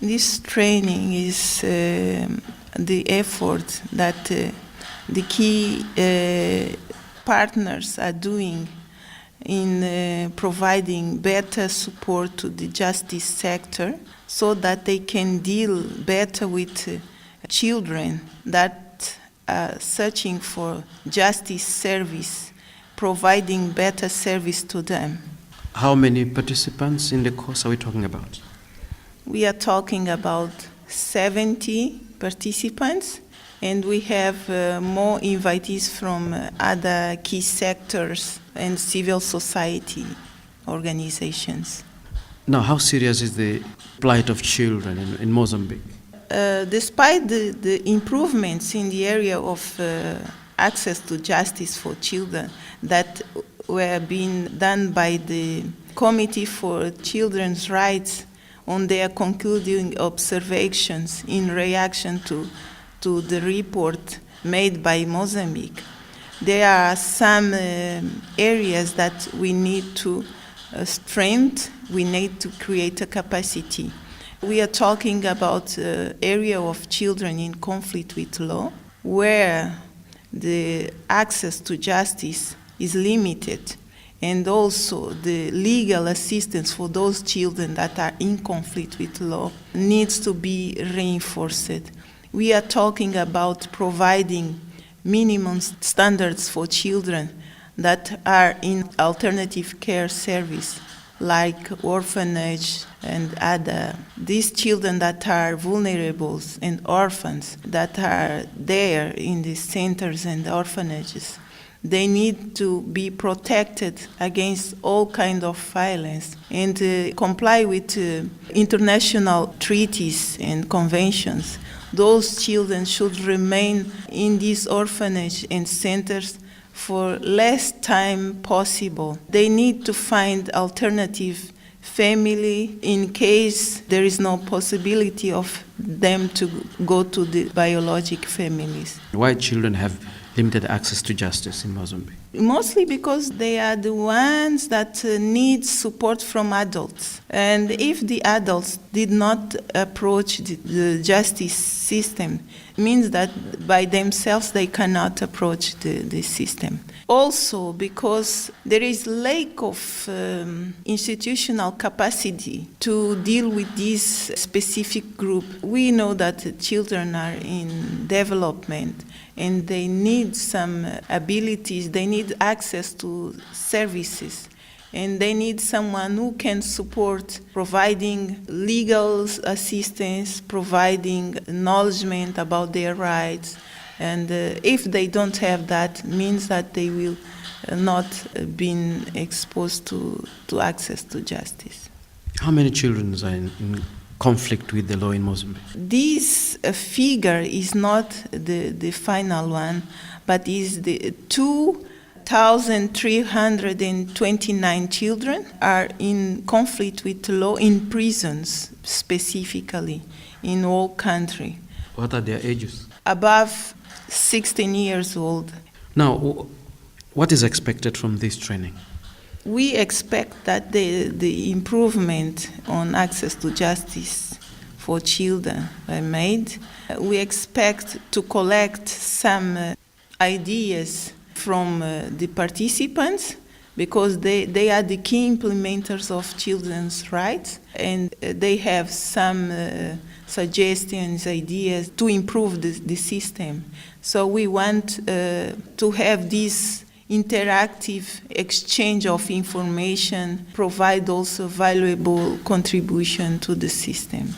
This training is the effort that the key partners are doing in providing better support to the justice sector so that they can deal better with children that are searching for justice service, providing better service to them. How many participants in the course are we talking about? We are talking about 70 participants, and we have more invitees from other key sectors and civil society organizations. Now, how serious is the plight of children in Mozambique? Despite the improvements in the area of access to justice for children that were being done by the Committee for Children's Rights on their concluding observations in reaction to the report made by Mozambique, there are some areas that we need to strengthen. We need to create a capacity. We are talking about area of children in conflict with law, where the access to justice is limited, and also the legal assistance for those children that are in conflict with law needs to be reinforced. We are talking about providing minimum standards for children that are in alternative care service, like orphanage and other. These children that are vulnerable and orphans that are there in the centers and orphanages, they need to be protected against all kinds of violence and comply with international treaties and conventions. Those children should remain in these orphanage and centers for less time possible. They need to find alternative family in case there is no possibility of them to go to the biologic families. Why children have limited access to justice in Mozambique? Mostly because they are the ones that need support from adults. And if the adults did not approach the justice system, it means that by themselves they cannot approach the system. Also because there is lack of institutional capacity to deal with this specific group. We know that children are in development and they need some abilities, they need access to services, and they need someone who can support providing legal assistance, providing acknowledgement about their rights. And if they don't have that, means that they will not be exposed to access to justice. How many children are in conflict with the law in Mozambique? This figure is not the final one, but is the 2,329 children are in conflict with law in prisons, specifically, in all country. What are their ages? Above 16 years old. Now, what is expected from this training? We expect that the improvement on access to justice for children are made. We expect to collect some ideas from the participants, because they are the key implementers of children's rights, and they have some suggestions, ideas to improve the system. So we want to have this interactive exchange of information, provide also valuable contribution to the system.